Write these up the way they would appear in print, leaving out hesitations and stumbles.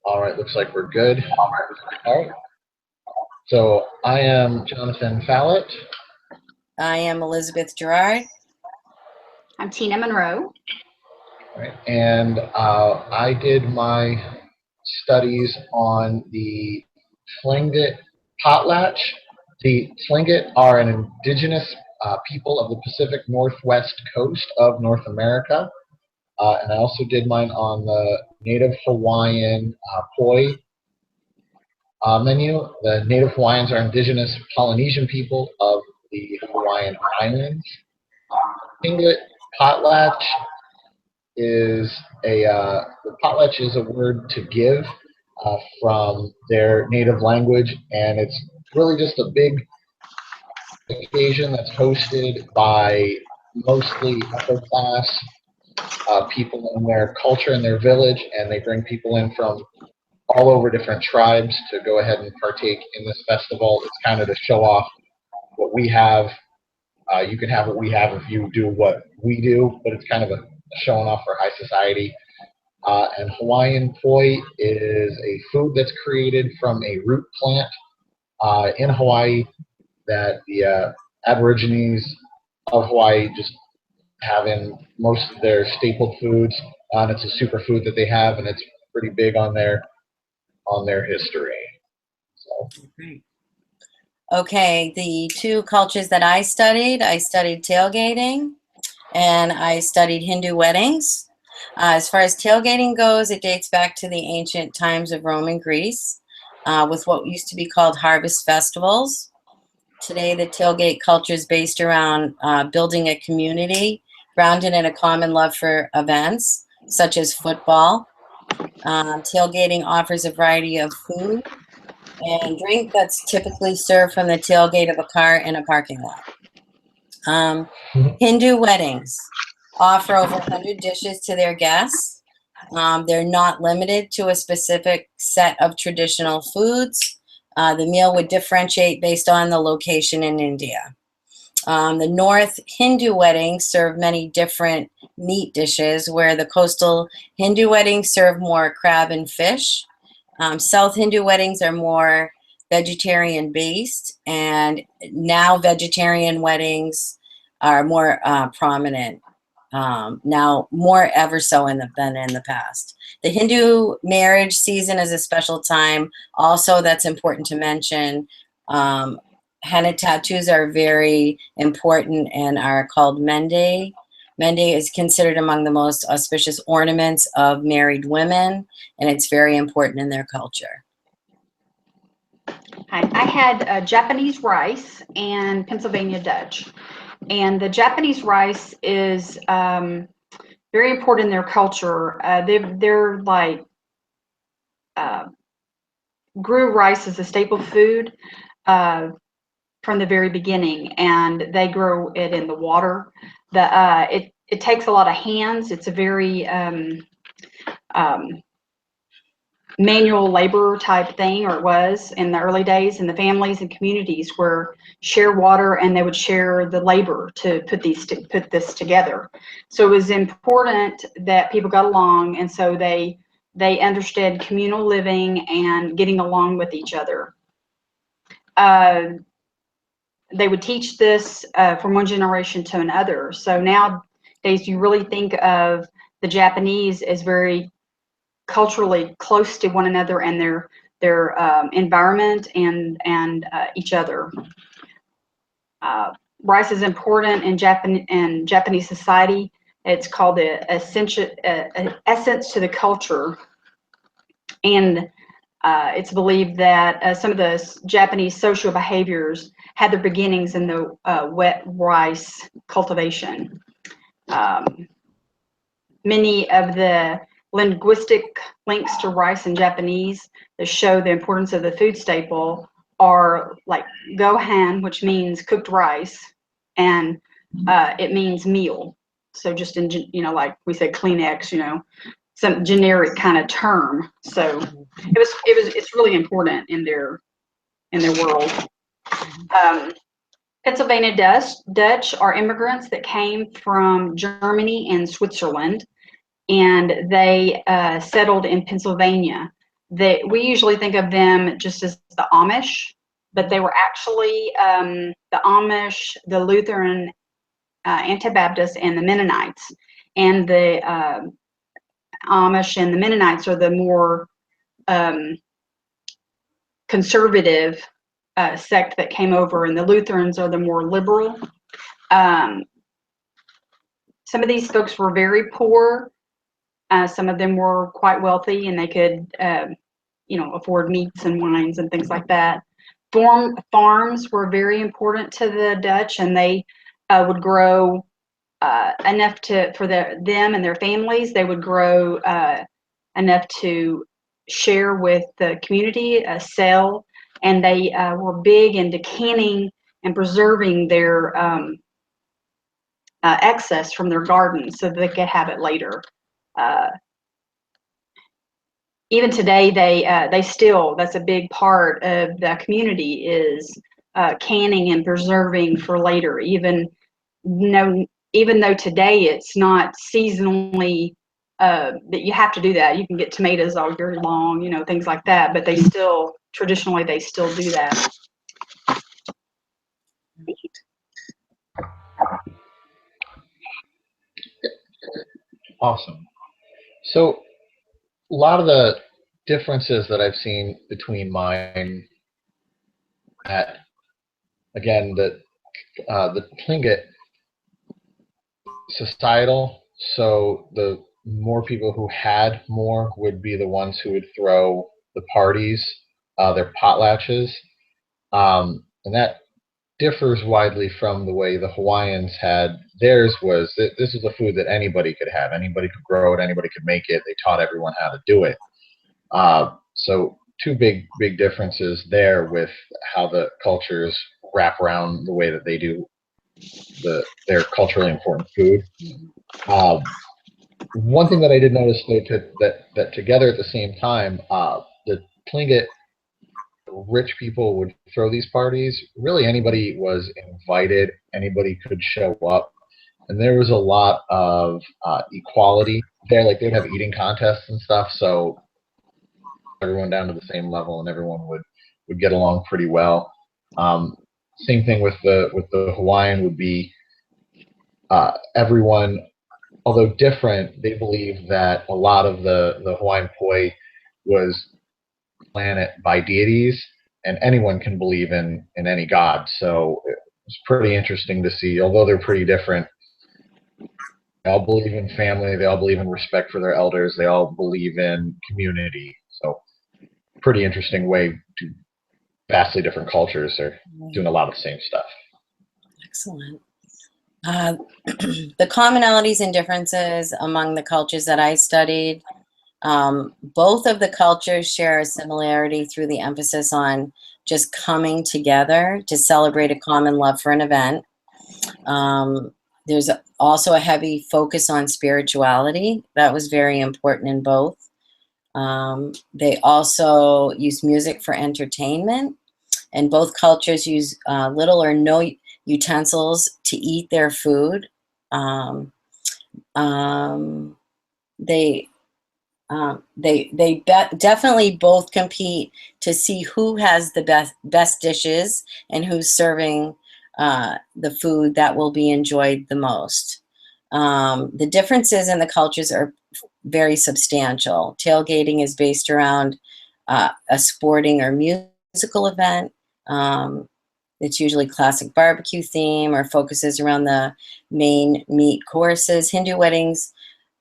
All right, looks like we're good. All right. So I am Jonathan Fallett. I am Elizabeth Gerard. I'm Tina Monroe. Right, and I did my studies on the Tlingit potlatch. The Tlingit are an indigenous people of the Pacific Northwest coast of North America. And I also did mine on the Native Hawaiian poi menu. The Native Hawaiians are indigenous Polynesian people of the Hawaiian Islands. Tlingit potlatch is the potlatch is a word to give from their native language, and it's really just a big occasion that's hosted by mostly upper class people in their culture in their village, and they bring people in from all over different tribes to go ahead and partake in this festival. It's kind of to show off what we have. You can have what we have if you do what we do, but it's kind of a showing off for high society. And Hawaiian poi is a food that's created from a root plant in Hawaii that the Aborigines of Hawaii just have in most of their staple foods. And it's a superfood that they have, and it's pretty big on their history. So. Okay, the two cultures that I studied tailgating and I studied Hindu weddings. As far as tailgating goes, it dates back to the ancient times of Rome and Greece with what used to be called harvest festivals. Today, the tailgate culture is based around building a community grounded in a common love for events such as football. Tailgating offers a variety of food and drink that's typically served from the tailgate of a car in a parking lot. Hindu weddings offer over 100 dishes to their guests. They're not limited to a specific set of traditional foods. The meal would differentiate based on the location in India. The North Hindu weddings serve many different meat dishes, where the coastal Hindu weddings serve more crab and fish. South Hindu weddings are more vegetarian based, and now vegetarian weddings are more prominent now, more ever so than in the past. The Hindu marriage season is a special time also that's important to mention. Henna tattoos are very important and are called mende. Mende is considered among the most auspicious ornaments of married women, and it's very important in their culture. I had Japanese rice and Pennsylvania Dutch. And the Japanese rice is very important in their culture. They're like grew rice as a staple food from the very beginning, and they grow it in the water. It takes a lot of hands. It's a very manual labor type thing, or it was in the early days, and the families and communities were share water, and they would share the labor to put this together. So it was important that people got along, and so they understood communal living and getting along with each other. They would teach this from one generation to another. So nowadays you really think of the Japanese as very culturally close to one another and their environment and each other. Rice is important in Japanese society. It's called the essence to the culture, and it's believed that some of the Japanese social behaviors had their beginnings in the wet rice cultivation. Many of the linguistic links to rice in Japanese that show the importance of the food staple are like gohan, which means cooked rice, and it means meal. So just in, like we said, Kleenex, some generic kind of term. So it's really important in their world. Pennsylvania Dutch are immigrants that came from Germany and Switzerland, and they settled in Pennsylvania. we usually think of them just as the Amish, but they were actually the Amish, the Lutheran, Anabaptists, and the Mennonites. And the Amish and the Mennonites are the more conservative sect that came over, and the Lutherans are the more liberal. Some of these folks were very poor. Some of them were quite wealthy, and they could, afford meats and wines and things like that. Farms were very important to the Dutch, and they would grow enough for them and their families. They would grow enough to share with the community, sell, and they were big into canning and preserving their excess from their gardens so that they could have it later. Even today, they still, that's a big part of the community, is canning and preserving for later. Even though today it's not seasonally that you have to do that. You can get tomatoes all year long, things like that. But traditionally they still do that. Awesome. So a lot of the differences that I've seen between mine, again, the Tlingit societal, so the more people who had more would be the ones who would throw the parties, their potlatches, and that differs widely from the way the Hawaiians had theirs. Was this is a food that anybody could have, anybody could grow it, anybody could make it. They taught everyone how to do it. So two big differences there with how the cultures wrap around the way that they do their culturally important food. One thing that I did notice, though, that together at the same time, the Tlingit rich people would throw these parties. Really, anybody was invited. Anybody could show up, and there was a lot of equality there. Like they'd have eating contests and stuff, so everyone down to the same level, and everyone would get along pretty well. Same thing with the Hawaiian would be everyone, although different, they believe that a lot of the Hawaiian poi was planet by deities, and anyone can believe in any god. So it's pretty interesting to see, although they're pretty different, they all believe in family, they all believe in respect for their elders, they all believe in community. So pretty interesting way to vastly different cultures are doing a lot of the same stuff. Excellent. The commonalities and differences among the cultures that I studied, both of the cultures share a similarity through the emphasis on just coming together to celebrate a common love for an event. There's also a heavy focus on spirituality. That was very important in both. They also use music for entertainment, and both cultures use little or no utensils to eat their food. They definitely both compete to see who has the best dishes and who's serving the food that will be enjoyed the most. The differences in the cultures are very substantial. Tailgating is based around a sporting or musical event. It's usually classic barbecue theme or focuses around the main meat courses. Hindu weddings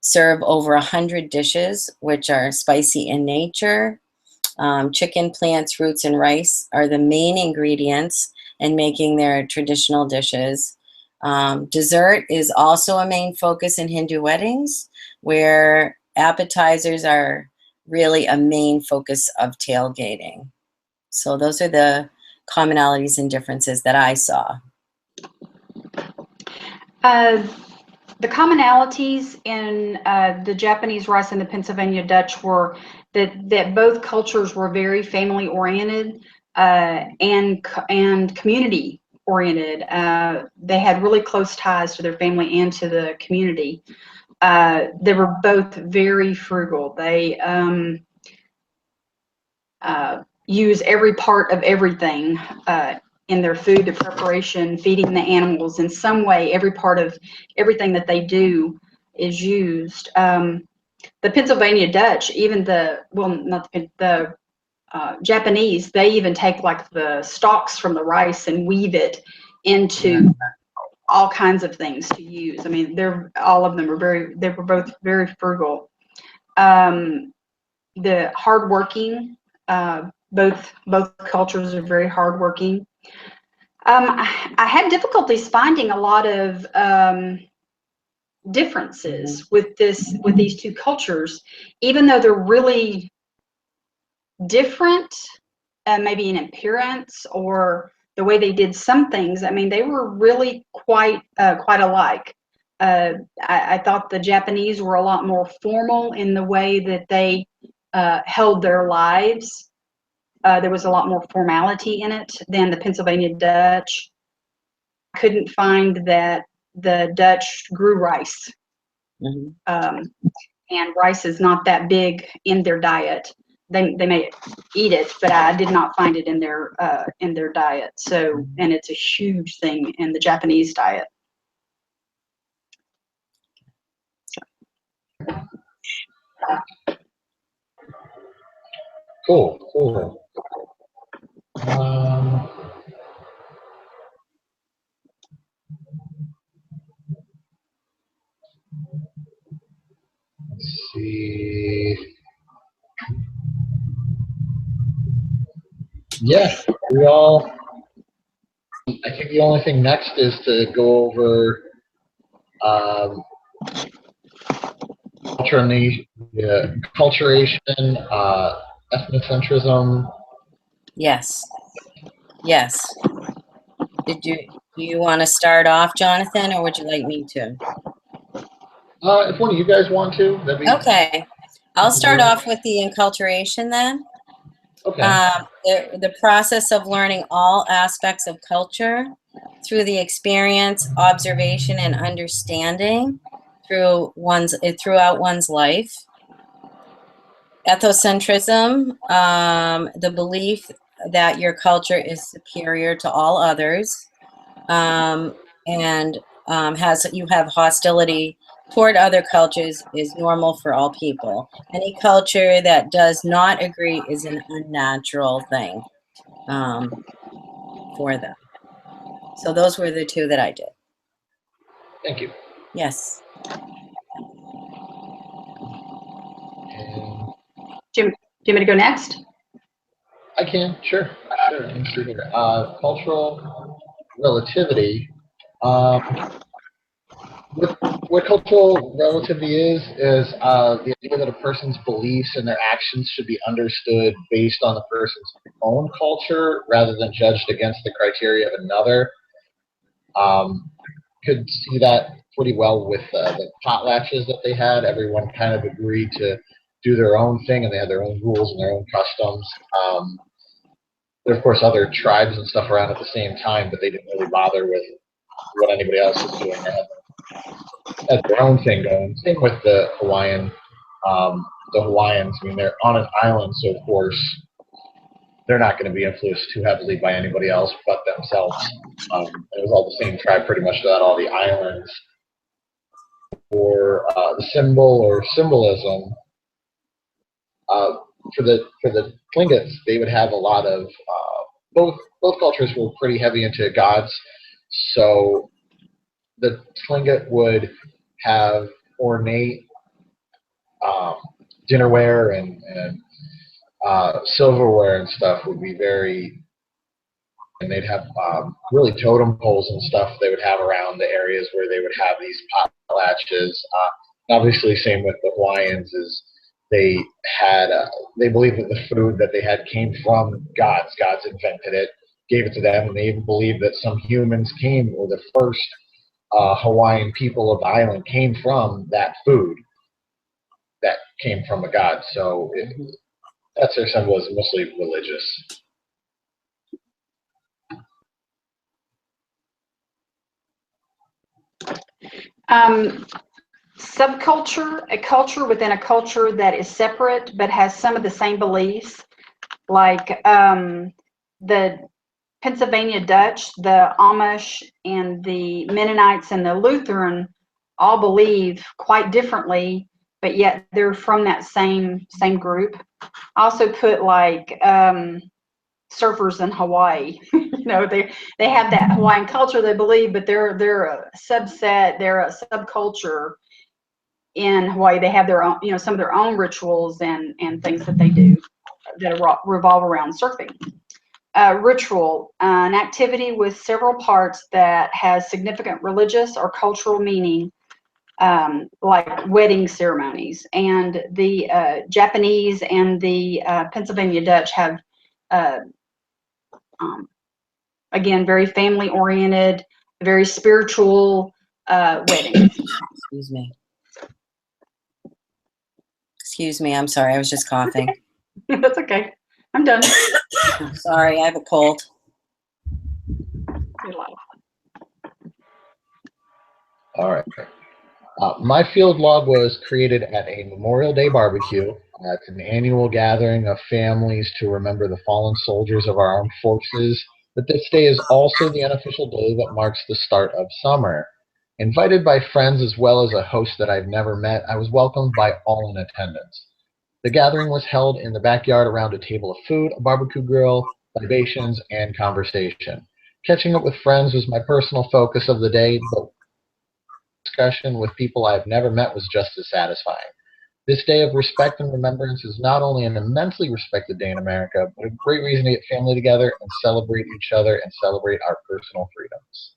serve over 100 dishes, which are spicy in nature. Chicken, plants, roots, and rice are the main ingredients in making their traditional dishes. Dessert is also a main focus in Hindu weddings, where appetizers are really a main focus of tailgating. So those are the commonalities and differences that I saw. The commonalities in the Japanese rice and the Pennsylvania Dutch were that both cultures were very family oriented and community oriented. They had really close ties to their family and to the community. They were both very frugal. use every part of everything in their food, the preparation, feeding the animals in some way. Every part of everything that they do is used. The Pennsylvania Dutch, even the Japanese, they even take like the stalks from the rice and weave it into all kinds of things to use. I mean, all of them they were both very frugal. The hardworking, both cultures are very hardworking. I had difficulties finding a lot of differences with these two cultures, even though they're really different, maybe in appearance or the way they did some things. I mean, they were really quite alike. I thought the Japanese were a lot more formal in the way that they held their lives. There was a lot more formality in it than the Pennsylvania Dutch. Couldn't find that the Dutch grew rice. And rice is not that big in their diet. They may eat it, but I did not find it in their diet. So, and it's a huge thing in the Japanese diet. Cool. Let's see. Yeah, I think the only thing next is to go over culturation, ethnocentrism. Yes. Do you want to start off, Jonathan, or would you like me to? If one of you guys want to, that'd be okay. I'll start off with the enculturation then. Okay. The process of learning all aspects of culture through the experience, observation, and understanding throughout one's life. Ethnocentrism, the belief that your culture is superior to all others, and you have hostility toward other cultures is normal for all people. Any culture that does not agree is an unnatural thing for them. So those were the two that I did. Thank you. Yes. Jim, do you want me to go next? I can, sure. Let me see here. Cultural relativity. What cultural relativity is the idea that a person's beliefs and their actions should be understood based on the person's own culture rather than judged against the criteria of another. Could see that pretty well with the potlatches that they had. Everyone kind of agreed to do their own thing, and they had their own rules and their own customs. There were, of course, other tribes and stuff around at the same time, but they didn't really bother with what anybody else was doing. They had their own thing going. Same with the Hawaiians. I mean, they're on an island, so of course they're not going to be influenced too heavily by anybody else but themselves. It was all the same tribe pretty much throughout all the islands. For the symbol or symbolism, for the Tlingits, they would have a lot of both cultures were pretty heavy into gods. So the Tlingit would have ornate dinnerware and silverware and stuff would be very, and they'd have really totem poles and stuff they would have around the areas where they would have these potlatches. Obviously, same with the Hawaiians is they had they believed that the food that they had came from gods. Gods invented it, gave it to them, and they even believed that some humans came, or the first Hawaiian people of the island came from that food that came from a god. So that's their symbolism, mostly religious. Subculture, a culture within a culture that is separate but has some of the same beliefs. Like the Pennsylvania Dutch, the Amish, and the Mennonites and the Lutheran all believe quite differently, but yet they're from that same group. I also put like surfers in Hawaii. They have that Hawaiian culture, they believe, but they're a subset, they're a subculture in Hawaii. They have their own, some of their own rituals and things that they do that revolve around surfing. Ritual, an activity with several parts that has significant religious or cultural meaning, like wedding ceremonies. And the Japanese and the Pennsylvania Dutch have, again, very family oriented, very spiritual weddings. Excuse me. Excuse me, I'm sorry, I was just coughing. That's okay. I'm done. I'm sorry, I have a cold. You're live. All right. My field log was created at a Memorial Day barbecue. It's an annual gathering of families to remember the fallen soldiers of our armed forces, but this day is also the unofficial day that marks the start of summer. Invited by friends as well as a host that I've never met, I was welcomed by all in attendance. The gathering was held in the backyard around a table of food, a barbecue grill, libations, and conversation. Catching up with friends was my personal focus of the day, but discussion with people I've never met was just as satisfying. This day of respect and remembrance is not only an immensely respected day in America, but a great reason to get family together and celebrate each other and celebrate our personal freedoms.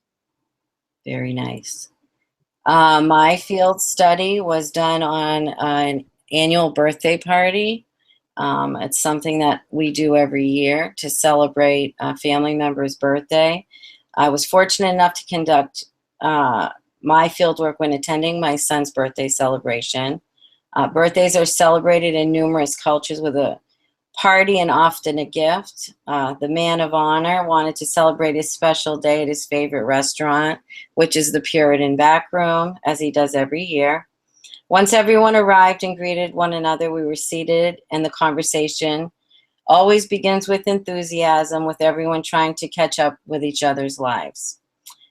Very nice. My field study was done on an annual birthday party. It's something that we do every year to celebrate a family member's birthday. I was fortunate enough to conduct my fieldwork when attending my son's birthday celebration. Birthdays are celebrated in numerous cultures with a party and often a gift. The man of honor wanted to celebrate his special day at his favorite restaurant, which is the Puritan Back Room, as he does every year. Once everyone arrived and greeted one another, we were seated, and the conversation always begins with enthusiasm, with everyone trying to catch up with each other's lives.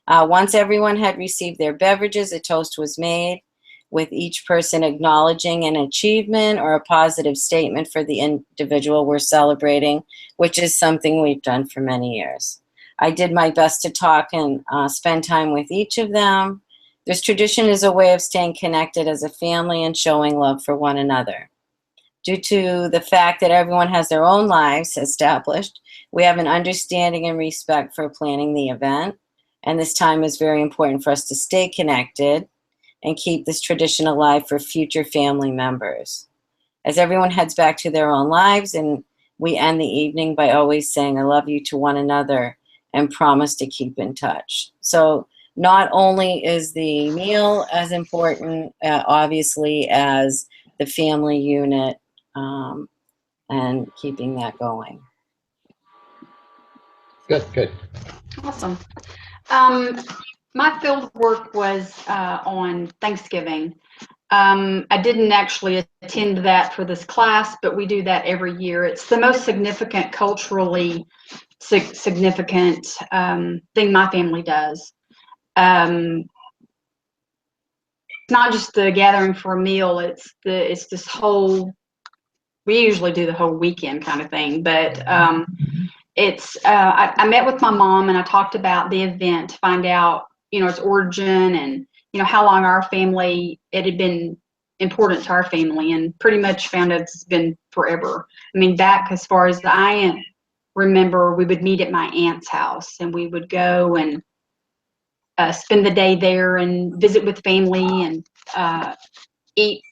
Once everyone had received their beverages, a toast was made, with each person acknowledging an achievement or a positive statement for the individual we're celebrating, which is something we've done for many years. I did my best to talk and spend time with each of them. This tradition is a way of staying connected as a family and showing love for one another. Due to the fact that everyone has their own lives established, we have an understanding and respect for planning the event, and this time is very important for us to stay connected and keep this tradition alive for future family members. As everyone heads back to their own lives, and we end the evening by always saying, I love you to one another, and promise to keep in touch. So not only is the meal as important, obviously, as the family unit and keeping that going. Good, good. Awesome. My field work was on Thanksgiving. I didn't actually attend that for this class, but we do that every year. It's the most significant, culturally significant thing my family does. It's not just the gathering for a meal. It's this whole. We usually do the whole weekend kind of thing, but I met with my mom and I talked about the event to find out, its origin and, how long it had been important to our family, and pretty much found out it's been forever. I mean, back as far as I remember, we would meet at my aunt's house and we would go and spend the day there and visit with family and eat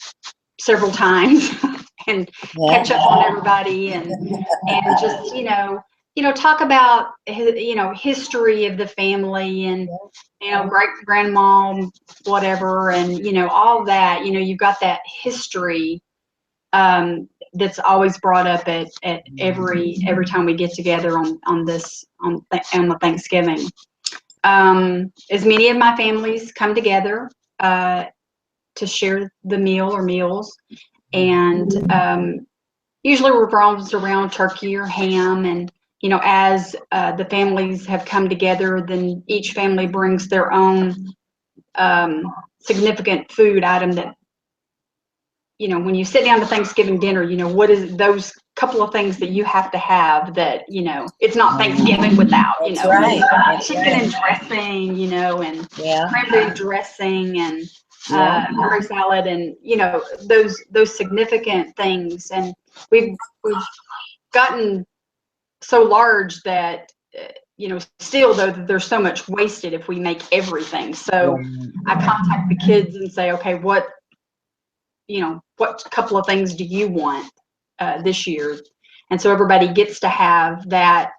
several times and catch up on everybody and just talk about history of the family and great grandma whatever and all that. You've got that history that's always brought up at every time we get together on the Thanksgiving. As many of my families come together to share the meal or meals, and usually revolves around turkey or ham. And, you know, as the families have come together, then each family brings their own significant food item that, you know, when you sit down to Thanksgiving dinner, you know, what is those couple of things that you have to have that, you know, it's not Thanksgiving without, you That's know, right. That's chicken right. and dressing, you know, and Yeah. cranberry dressing and Yeah. cranberry salad, and, you know, those significant things. And we've gotten so large that, you know, still though, there's so much wasted if we make everything. So I contact the kids and say, okay, what couple of things do you want this year? And so everybody gets to have that,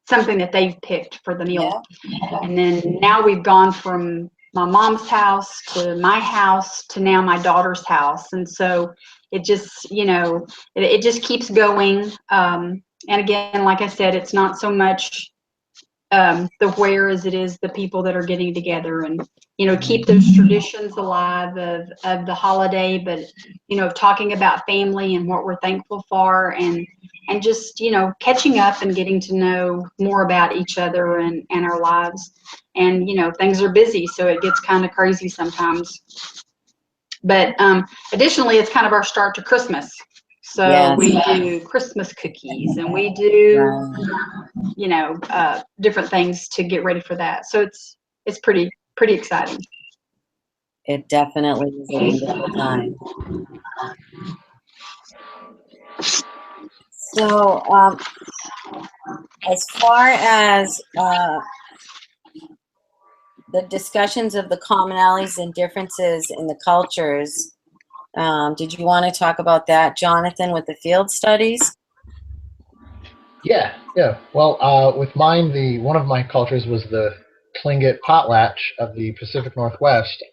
something that they've picked for the meal. Yeah. And then now we've gone from my mom's house to my house to now my daughter's house. And so it just, you know, it just keeps going. And again, like I said, it's not so much the where as it is the people that are getting together, and, you know, keep those traditions alive of the holiday, but, you know, talking about family and what we're thankful for, and just, you know, catching up and getting to know more about each other and our lives. And, you know, things are busy, so it gets kind of crazy sometimes. But additionally, it's kind of our start to Christmas. So Yes. we do Christmas cookies, and we do, Right. you know, different things to get ready for that. So it's pretty exciting. It definitely is a wonderful time. So, as far as the discussions of the commonalities and differences in the cultures, did you want to talk about that, Jonathan, with the field studies? Yeah. Well, with mine, one of my cultures was the Tlingit potlatch of the Pacific Northwest.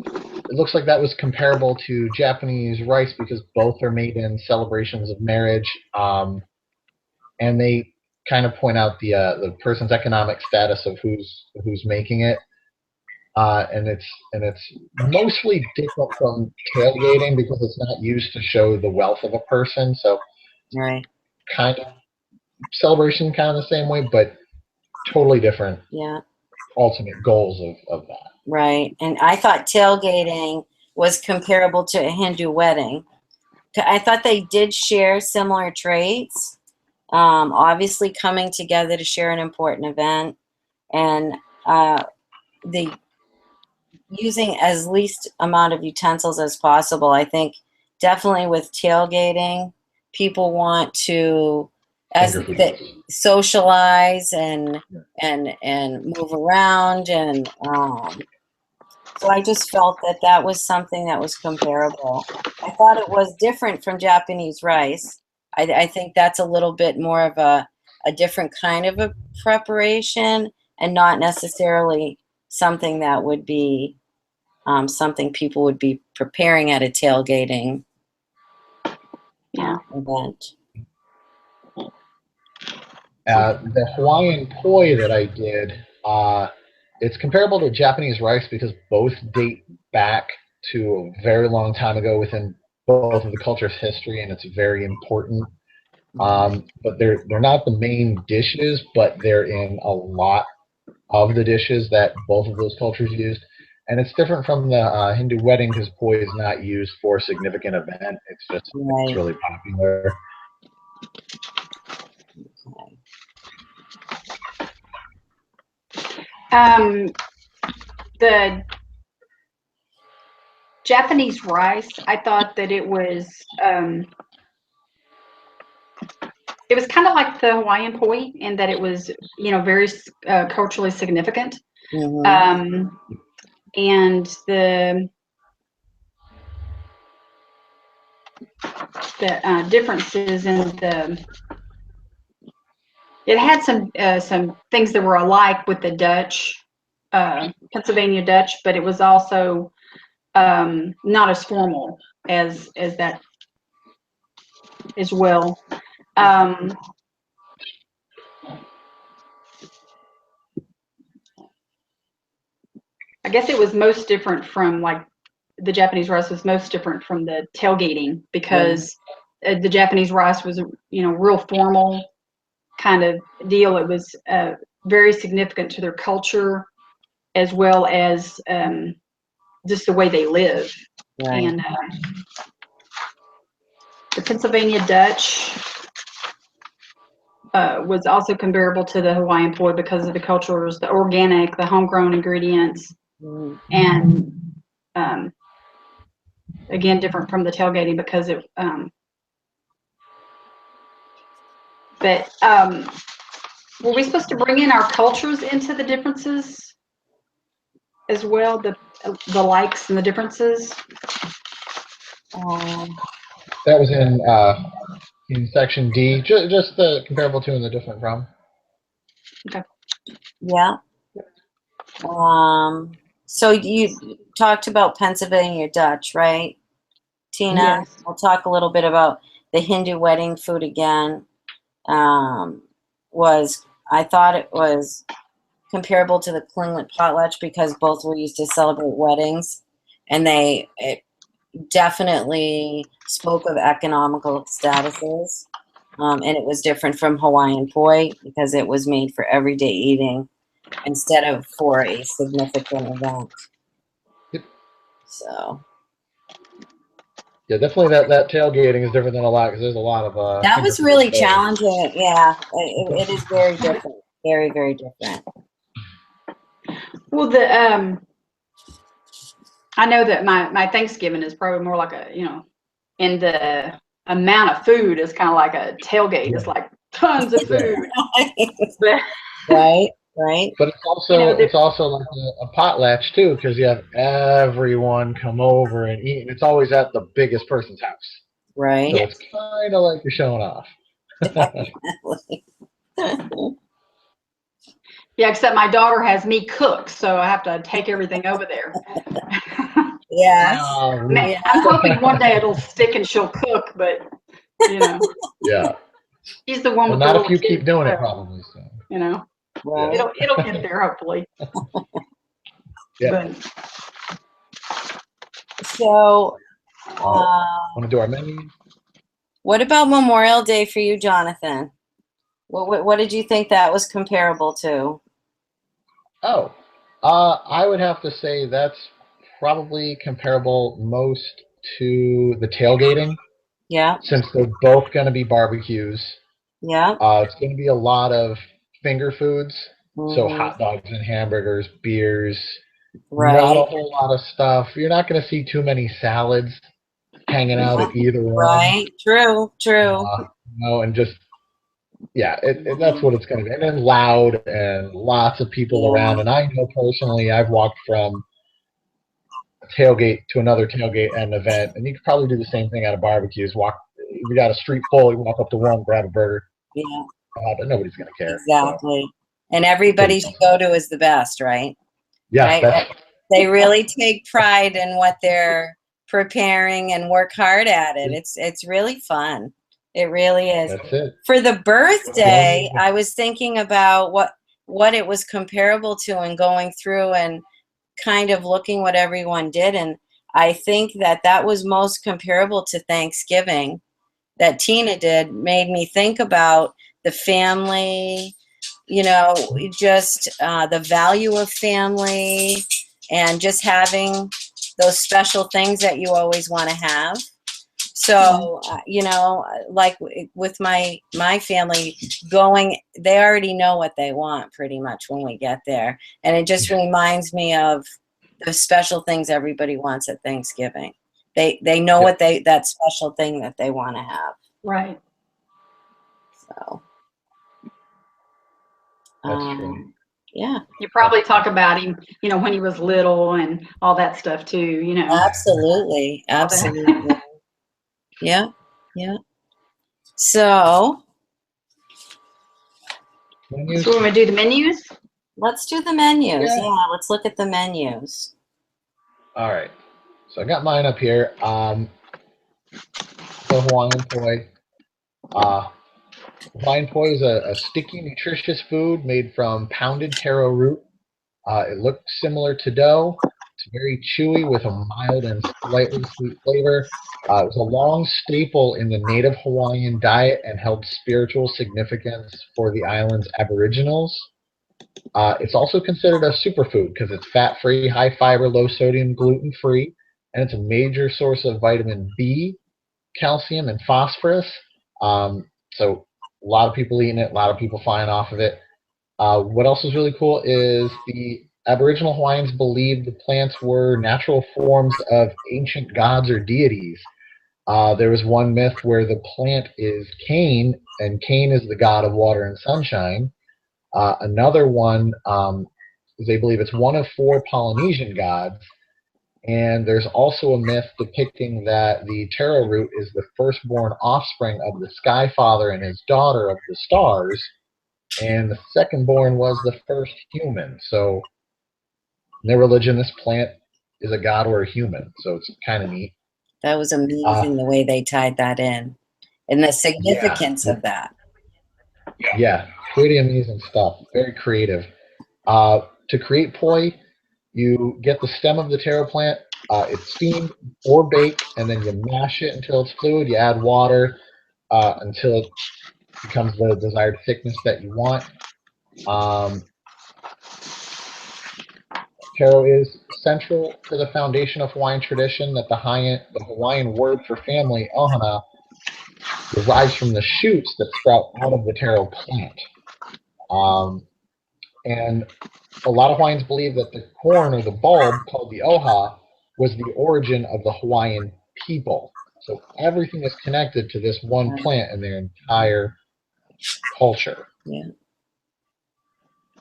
It looks like that was comparable to Japanese rice because both are made in celebrations of marriage, and they kind of point out the person's economic status of who's making it, and it's mostly different from tailgating because it's not used to show the wealth of a person. So Right. kind of celebration, kind of the same way, but totally different. Yeah. Ultimate goals of that. Right. And I thought tailgating was comparable to a Hindu wedding. I thought they did share similar traits. Obviously, coming together to share an important event, and the using as least amount of utensils as possible. I think definitely with tailgating, people want to socialize and move around, and so I just felt that was something that was comparable. I thought it was different from Japanese rice. I think that's a little bit more of a different kind of a preparation, and not necessarily something that would be something people would be preparing at a tailgating event. The Hawaiian poi that I did, it's comparable to Japanese rice because both date back to a very long time ago within both of the culture's history, and it's very important. But they're not the main dishes, but they're in a lot of the dishes that both of those cultures used. And it's different from the Hindu wedding because poi is not used for a significant event. It's just it's really popular. The Japanese rice, I thought that it was kind of like the Hawaiian poi in that it was, you know, very culturally significant. Mm-hmm. And the differences in it had some things that were alike with the Dutch, Pennsylvania Dutch, but it was also not as formal as that as well. I guess it was most different from, like, the Japanese rice was most different from the tailgating because the Japanese rice was, real formal kind of deal. It was very significant to their culture as well as just the way they live. Right. And the Pennsylvania Dutch was also comparable to the Hawaiian poi because of the cultures, the organic, the homegrown ingredients, Mhm. and again, different from the tailgating because it. Were we supposed to bring in our cultures into the differences as well? The likes and the differences. That was in section D, just the comparable to and the different from. Yeah. So you talked about Pennsylvania Dutch, right, Tina? Yes. We'll talk a little bit about the Hindu wedding food again. I thought it was comparable to the Klinglet potlatch because both were used to celebrate weddings, and it definitely spoke of economical statuses. And it was different from Hawaiian poi because it was made for everyday eating instead of for a significant event. Yep. So Yeah, definitely that tailgating is different than a lot because there's a lot of that finger was food really there. challenging. Yeah, it is very different. Very, very different. Well, I know that my Thanksgiving is probably more like and the amount of food is kind of like a tailgate. It's like tons of food. But, Right. But it's also like a potlatch too because you have everyone come over and eat, and it's always at the biggest person's house. Right. So it's kind of like you're showing off. yeah, except my daughter has me cook, so I have to take everything over there. Yes. I'm hoping one day it'll stick and she'll cook, but Yeah. she's the one Well, with the not little if you kids, keep doing it, probably. So. Right. It'll get there hopefully. Yeah. But, so, want to do our menu? What about Memorial Day for you, Jonathan? What did you think that was comparable to? Oh, I would have to say that's probably comparable most to the tailgating. Yeah. Since they're both going to be barbecues. Yeah. It's going to be a lot of finger foods. Mm-hmm. So hot dogs and hamburgers, beers. Right. Not a whole lot of stuff. You're not going to see too many salads hanging out at either one. Right. True. And just, that's what it's going to be. And then loud and lots of people around. And I know personally, I've walked from a tailgate to another tailgate at an event, and you could probably do the same thing at a barbecue. You got a street full, you walk up to one, grab a burger. Yeah. But nobody's going to care. Exactly. So. And everybody you go to is the best, right? Yeah. Right? They really take pride in what they're preparing and work hard at it. It's really fun. It really is. That's it. For the birthday, I was thinking about what it was comparable to and going through and kind of looking what everyone did. And I think that was most comparable to Thanksgiving that Tina did. Made me think about the family, just the value of family and just having those special things that you always want to have. So, like with my family they already know what they want pretty much when we get there. And it just reminds me of the special things everybody wants at Thanksgiving. They know what that special thing that they want to have. Right. So. That's true. Yeah. You probably talk about him, when he was little and all that stuff too, Absolutely. Yeah. So we're going to do the menus? Let's do the menus. Yeah, let's look at the menus. All right. So I got mine up here. The Hawaiian poi. Hawaiian poi is a sticky, nutritious food made from pounded taro root. It looks similar to dough, It's very chewy with a mild and slightly sweet flavor. It was a long staple in the native Hawaiian diet and held spiritual significance for the island's aboriginals. It's also considered a superfood because it's fat-free, high-fiber, low-sodium, gluten-free, and it's a major source of vitamin B, calcium, and phosphorus. So a lot of people eating it, a lot of people flying off of it. What else is really cool is the Aboriginal Hawaiians believed the plants were natural forms of ancient gods or deities. There was one myth where the plant is Cain, and Cain is the god of water and sunshine. Another one is they believe it's one of 4 Polynesian gods. And there's also a myth depicting that the taro root is the firstborn offspring of the Sky Father and his daughter of the stars. And the second-born was the first human. So in their religion, this plant is a god or a human. So it's kind of neat. That was amazing the way they tied that in and the significance of that. Yeah, pretty amazing stuff. Very creative. To create poi, you get the stem of the taro plant. It's steamed or baked, and then you mash it until it's fluid. You add water until it becomes the desired thickness that you want. Taro is central to the foundation of Hawaiian tradition that the Hawaiian word for family, ohana, derives from the shoots that sprout out of the taro plant. And a lot of Hawaiians believe that the corn or the bulb called the oha was the origin of the Hawaiian people. So everything is connected to this one plant in their entire culture. Yeah.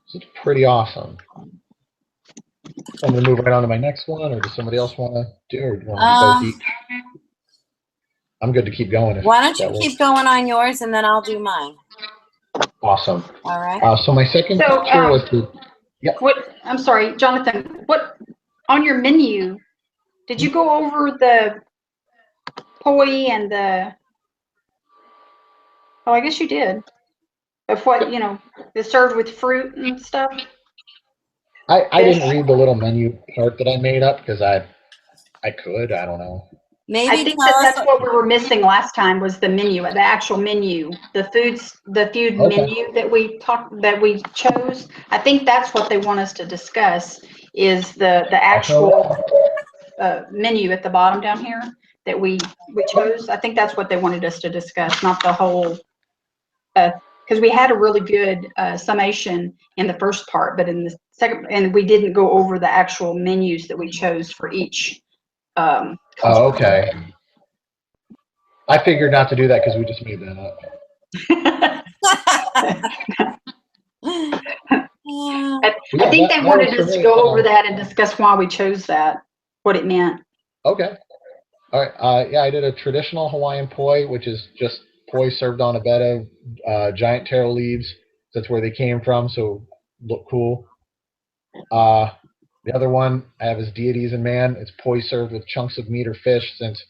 So it's pretty awesome. So I'm going to move right on to my next one, or does somebody else want to do, or do you want to do both each? I'm good to keep going. Why don't you keep going on yours, and then I'll do mine. Awesome. All right. So my second picture was the. Yeah. What? I'm sorry, Jonathan. What on your menu? Did you go over the poi and the? Oh, I guess you did. Of what is served with fruit and stuff. I didn't read the little menu part that I made up because I could. I don't know. Maybe I think that's what we were missing last time was the menu, the actual menu, the food menu that we chose. I think that's what they want us to discuss is the actual menu at the bottom down here that we chose. I think that's what they wanted us to discuss, not the whole. Because we had a really good summation in the first part, but in the second, and we didn't go over the actual menus that we chose for each. Okay. I figured not to do that because we just made that up. I think they wanted us to go over that and discuss why we chose that, what it meant. Okay. All right. Yeah, I did a traditional Hawaiian poi, which is just poi served on a bed of giant taro leaves. That's where they came from, so look cool. The other one I have is Deities and Man. It's poi served with chunks of meat or fish, since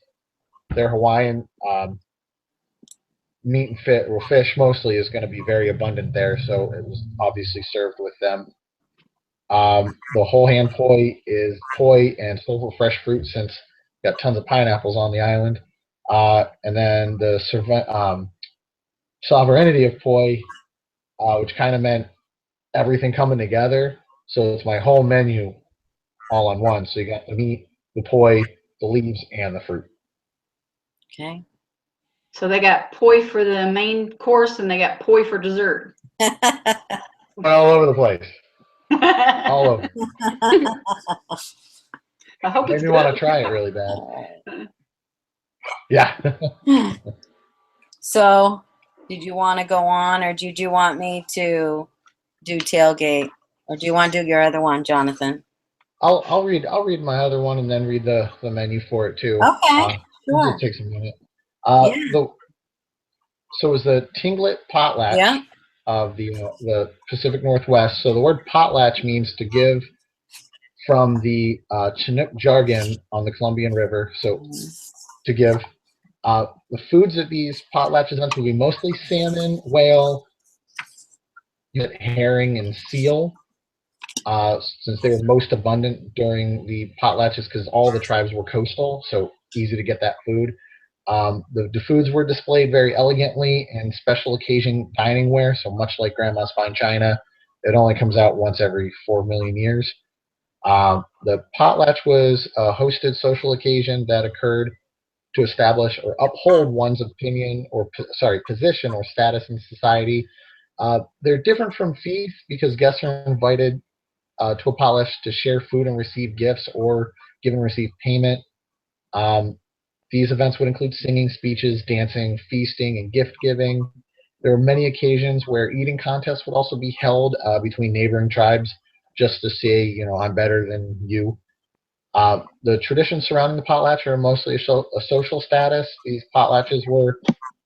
they're Hawaiian. Meat and fish mostly is going to be very abundant there, so it was obviously served with them. The whole hand poi is poi and soulful fresh fruit, since we got tons of pineapples on the island. And then the sovereignty of poi, which kind of meant everything coming together. So it's my whole menu all on one. So you got the meat, the poi, the leaves, and the fruit. Okay. So they got poi for the main course, and they got poi for dessert. All over the place. All over. I hope Made it's me good. want to try it really bad. Yeah. So, did you want to go on, or did you want me to do tailgate, or do you want to do your other one, Jonathan? I'll read my other one and then read the menu for it too. Okay. Sure. It takes a minute. Yeah. So it was the Tlingit potlatch of the Pacific Northwest. So the word potlatch means to give, from the Chinook jargon on the Columbian River. So to give. The foods at these potlatch events will be mostly salmon, whale, herring, and seal. since they were most abundant during the potlatches because all the tribes were coastal, so easy to get that food. The foods were displayed very elegantly in special occasion dining ware, so much like Grandma's Fine China, it only comes out once every 4 million years. The potlatch was a hosted social occasion that occurred to establish or uphold one's opinion or position or status in society. They're different from feasts because guests are invited to a potlatch to share food and receive gifts or give and receive payment. Um, these events would include singing, speeches, dancing, feasting, and gift giving. There are many occasions where eating contests would also be held between neighboring tribes just to say, I'm better than you. The traditions surrounding the potlatch are mostly a social status. These potlatches were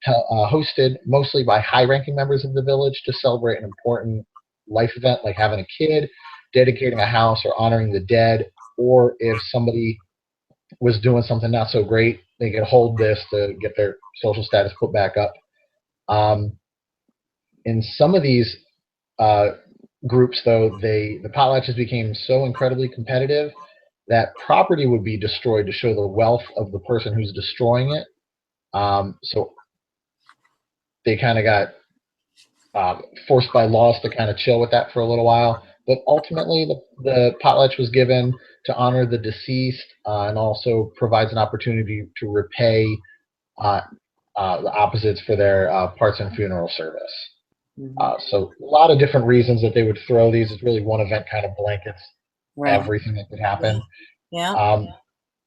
hosted mostly by high-ranking members of the village to celebrate an important life event like having a kid, dedicating a house, or honoring the dead, or if somebody was doing something not so great, they could hold this to get their social status put back up. In some of these groups, though, the potlatches became so incredibly competitive that property would be destroyed to show the wealth of the person who's destroying it. So they kind of got forced by laws to kind of chill with that for a little while. But ultimately, the potlatch was given to honor the deceased and also provides an opportunity to repay the opposites for their parts and funeral service. So a lot of different reasons that they would throw these. It's really one event kind of blankets everything that could happen. Yeah.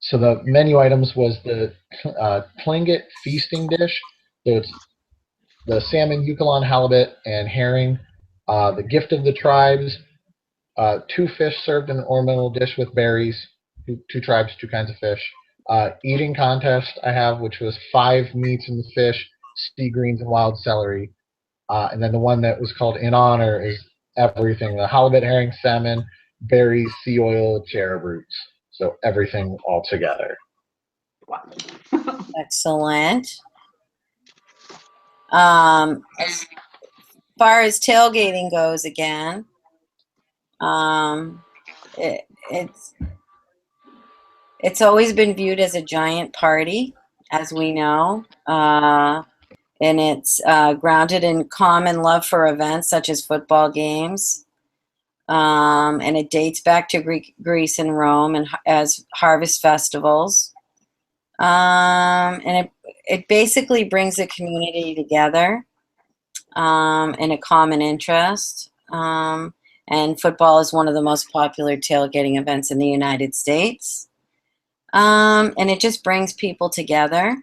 So the menu items was the Tlingit feasting dish. So it's the salmon, Yukon halibut, and herring. The gift of the tribes, 2 fish served in an ornamental dish with berries. Two tribes, 2 kinds of fish. Eating contest I have, which was 5 meats in the fish, sea greens, and wild celery. And then the one that was called in honor is everything: the halibut, herring, salmon, berries, sea oil, cherub roots. So everything all together. Excellent. As far as tailgating goes, again, it's always been viewed as a giant party, as we know, and it's grounded in common love for events such as football games. And it dates back to Greece and Rome and as harvest festivals. And it basically brings the community together in a common interest. And football is one of the most popular tailgating events in the United States. And it just brings people together.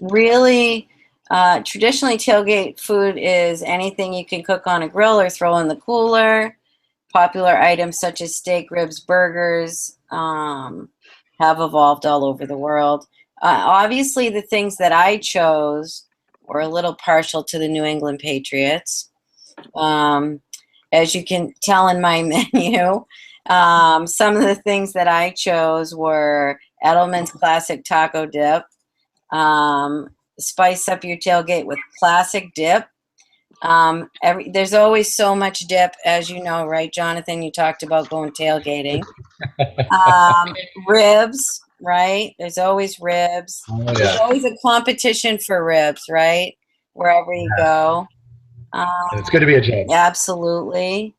Really, traditionally, tailgate food is anything you can cook on a grill or throw in the cooler. Popular items such as steak, ribs, burgers have evolved all over the world. Obviously, the things that I chose were a little partial to the New England Patriots. As you can tell in my menu, some of the things that I chose were Edelman's Classic Taco Dip. Spice up your tailgate with classic dip. There's always so much dip, as you know, right, Jonathan? You talked about going tailgating. Ribs, right? There's always ribs. Oh, yeah. There's always a competition for ribs, right? Wherever you go. It's good to be a joke. Absolutely.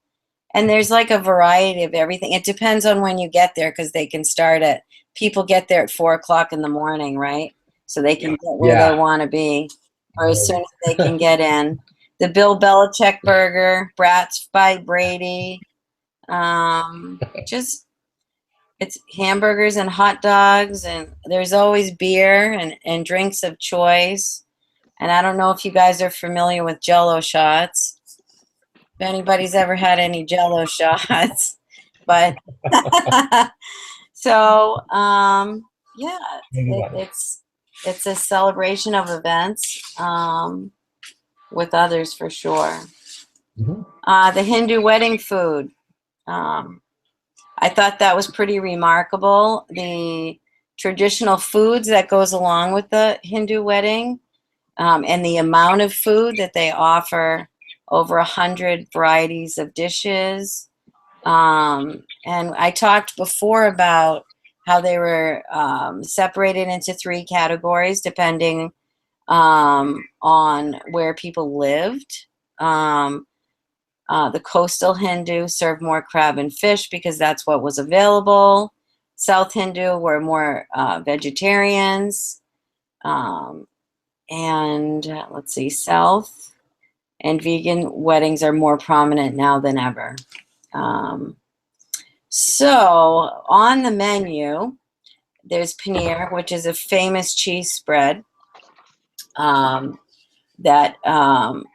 And there's like a variety of everything. It depends on when you get there because they can start at, people get there at 4 o'clock in the morning, right? So they can get where they want to be, or as soon as they can get in. The Bill Belichick burger, Brats by Brady. It's hamburgers and hot dogs, and there's always beer and drinks of choice. And I don't know if you guys are familiar with Jell-O shots. If anybody's ever had any Jell-O shots, but so yeah, it's a celebration of events with others for sure. The Hindu wedding food. I thought that was pretty remarkable. The traditional foods that goes along with the Hindu wedding and the amount of food that they offer over 100 varieties of dishes. And I talked before about how they were separated into 3 categories depending on where people lived. The coastal Hindu served more crab and fish because that's what was available. South Hindu were more vegetarians. Let's see, South and vegan weddings are more prominent now than ever. So on the menu, there's paneer, which is a famous cheese spread that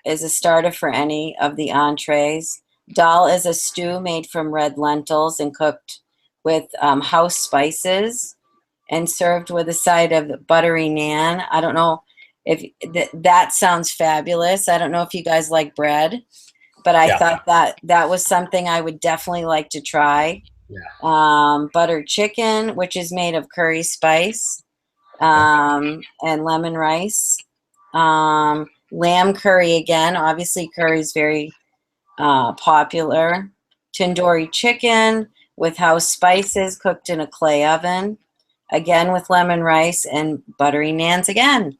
is a starter for any of the entrees. Dal is a stew made from red lentils and cooked with house spices and served with a side of buttery naan. I don't know if that sounds fabulous. I don't know if you guys like bread, but I thought that was something I would definitely like to try. Yeah. Buttered chicken, which is made of curry spice and lemon rice. Lamb curry again. Obviously, curry is very popular. Tandoori chicken with house spices cooked in a clay oven. Again with lemon rice and buttery naans again.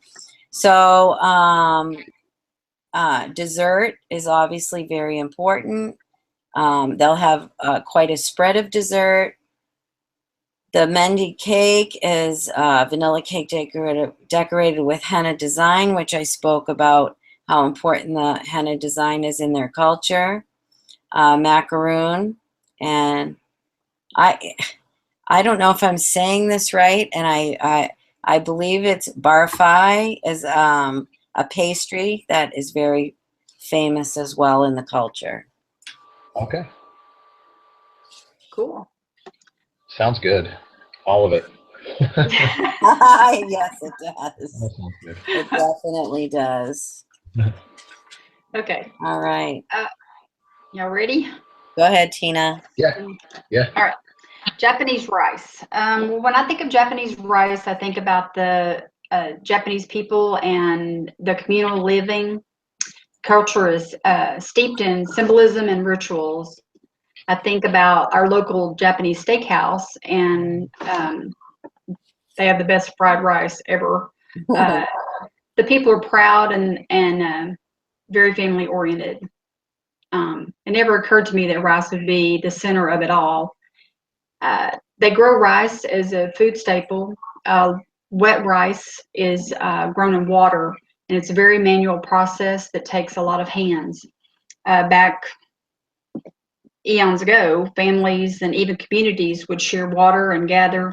So dessert is obviously very important. They'll have quite a spread of dessert. The Mendi cake is vanilla cake decorated with henna design, which I spoke about how important the henna design is in their culture. Macaroon, and I don't know if I'm saying this right, and I believe it's barfi is a pastry that is very famous as well in the culture. Okay. Cool. Sounds good. All of it. Yes, it does. That sounds good. It definitely does. Okay. All right. Y'all ready? Go ahead, Tina. Yeah. Yeah. All right. Japanese rice. When I think of Japanese rice, I think about the Japanese people and the communal living. Culture is steeped in symbolism and rituals. I think about our local Japanese steakhouse, and they have the best fried rice ever. The people are proud and very family oriented. It never occurred to me that rice would be the center of it all. They grow rice as a food staple. Wet rice is grown in water, and it's a very manual process that takes a lot of hands. Back eons ago, families and even communities would share water and gather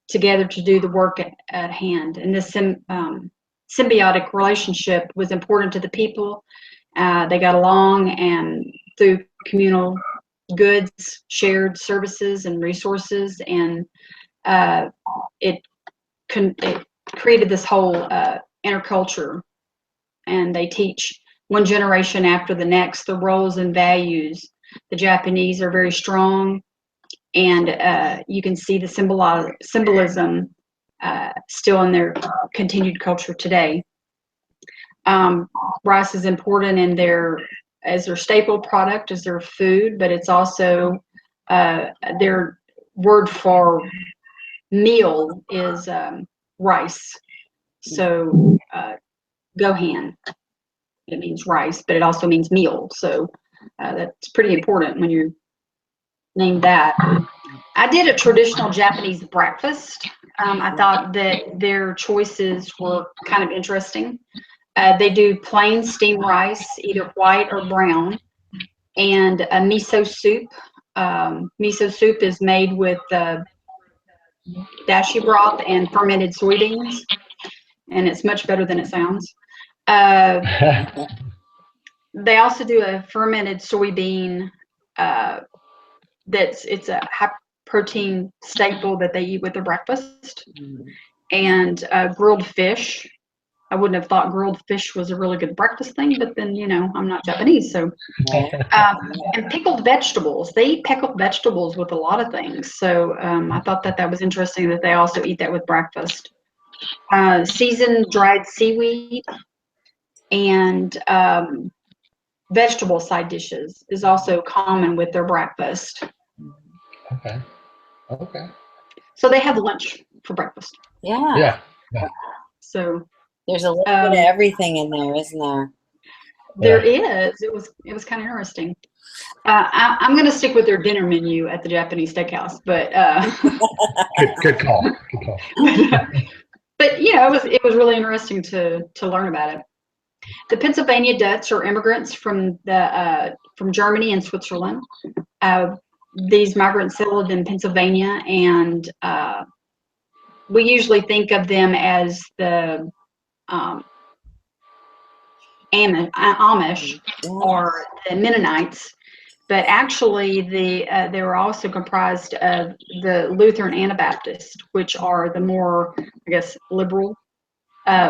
together to do the work at hand. And this symbiotic relationship was important to the people. They got along, and through communal goods, shared services and resources, and it created this whole interculture. And they teach one generation after the next the roles and values. The Japanese are very strong, and you can see the symbolism still in their continued culture today. Rice is important in as their staple product, as their food, but it's also their word for meal is rice. So gohan, it means rice, but it also means meal. So that's pretty important when you name that. I did a traditional Japanese breakfast. I thought that their choices were kind of interesting. They do plain steamed rice, either white or brown, and a miso soup. Miso soup is made with dashi broth and fermented soybeans, and it's much better than it sounds. They also do a fermented soybean. It's a high protein staple that they eat with their breakfast, and grilled fish. I wouldn't have thought grilled fish was a really good breakfast thing, but then, I'm not Japanese, so. And pickled vegetables. They eat pickled vegetables with a lot of things. So I thought that was interesting that they also eat that with breakfast. Seasoned dried seaweed and vegetable side dishes is also common with their breakfast. Okay. Okay. So they have lunch for breakfast. Yeah. Yeah. So There's a little bit of everything in there, isn't there? there is. It was kind of interesting. I'm going to stick with their dinner menu at the Japanese Steakhouse, but Good call. Good call. but it was really interesting to learn about it. The Pennsylvania Dutch are immigrants from Germany and Switzerland. These migrants settled in Pennsylvania, and we usually think of them as the Amish or the Mennonites, but actually they were also comprised of the Lutheran Anabaptist, which are the more, I guess, liberal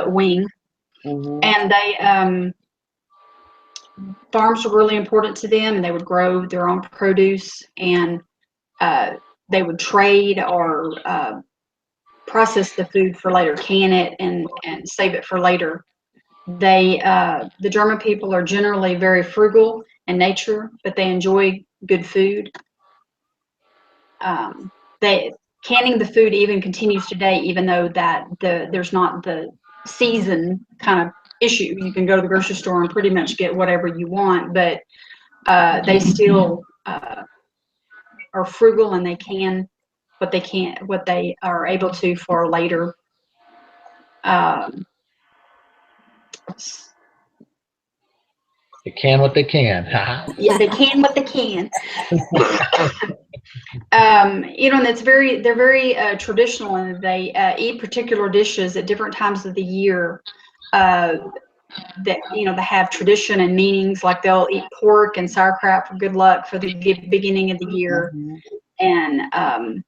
wing. And they farms were really important to them, and they would grow their own produce, and they would trade or process the food for later, can it and save it for later. The German people are generally very frugal in nature, but they enjoy good food. They canning the food even continues today, even though that there's not the season kind of issue. You can go to the grocery store and pretty much get whatever you want, but they still are frugal, and they can what they are able to for later. They can what they can. Yeah, they can what they can. And they're very traditional, and they eat particular dishes at different times of the year. That they have tradition and meanings, like they'll eat pork and sauerkraut for good luck for the beginning of the year, and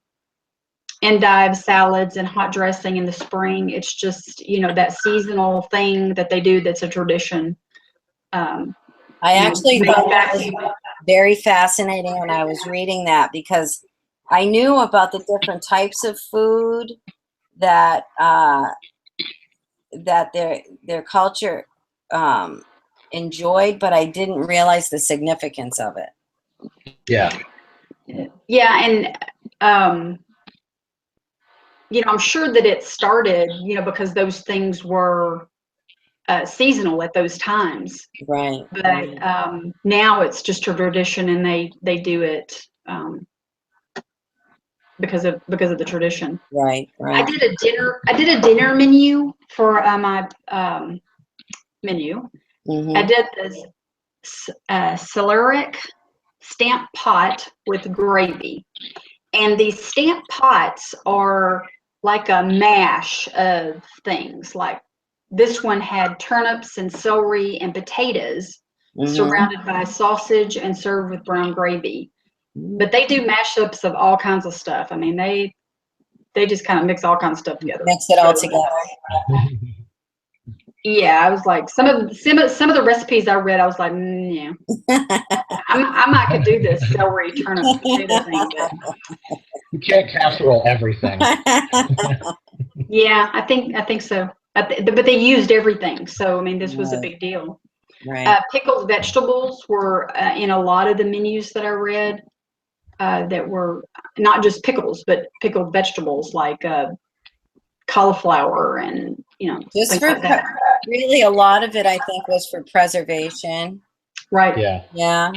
endive salads and hot dressing in the spring. It's just that seasonal thing that they do that's a tradition. I actually thought that was very fascinating when I was reading that, because I knew about the different types of food that that their culture enjoyed, but I didn't realize the significance of it. Yeah. Yeah, and I'm sure that it started, because those things were seasonal at those times. Right. But now it's just a tradition, and they do it because of the tradition. Right. I did a dinner menu for my menu. I did this Celeriac stamp pot with gravy, and these stamp pots are like a mash of things. Like this one had turnips and celery and potatoes surrounded by sausage and served with brown gravy. But they do mashups of all kinds of stuff. I mean, they just kind of mix all kinds of stuff together. Mix it all together. Yeah, I was like, some of the recipes I read, I was like, yeah, I might could do this celery turnip potato thing, but You can't casserole everything. yeah, I think so. But they used everything, so I mean, this was a big deal. Right. Pickled vegetables were in a lot of the menus that I read. That were not just pickles, but pickled vegetables like cauliflower and Just things for like that. really, a lot of it, I think, was for preservation. Right. Yeah. Yeah.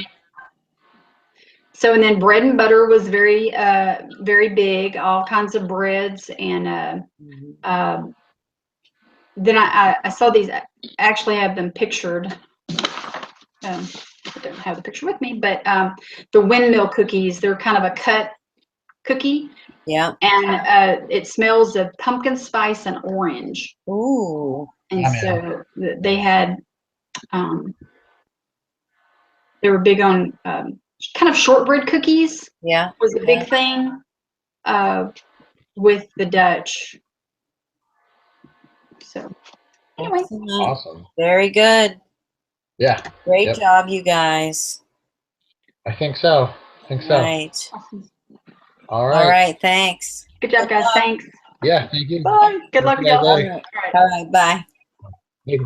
So, and then bread and butter was very very big. All kinds of breads, and then I saw these. Actually, have them pictured. I don't have the picture with me, but the windmill cookies. They're kind of a cut cookie. Yeah. And it smells of pumpkin spice and orange. Ooh. And so they had, they were big on kind of shortbread cookies. Yeah. Was a big thing with the Dutch. So anyway. Awesome. Very good. Yeah. Great job, you guys. I think so. Right. Awesome. All right. All right. Thanks. Good job, guys. Thanks. Yeah. Thank you. Bye. Good luck with y'all. All All right. Bye. Later.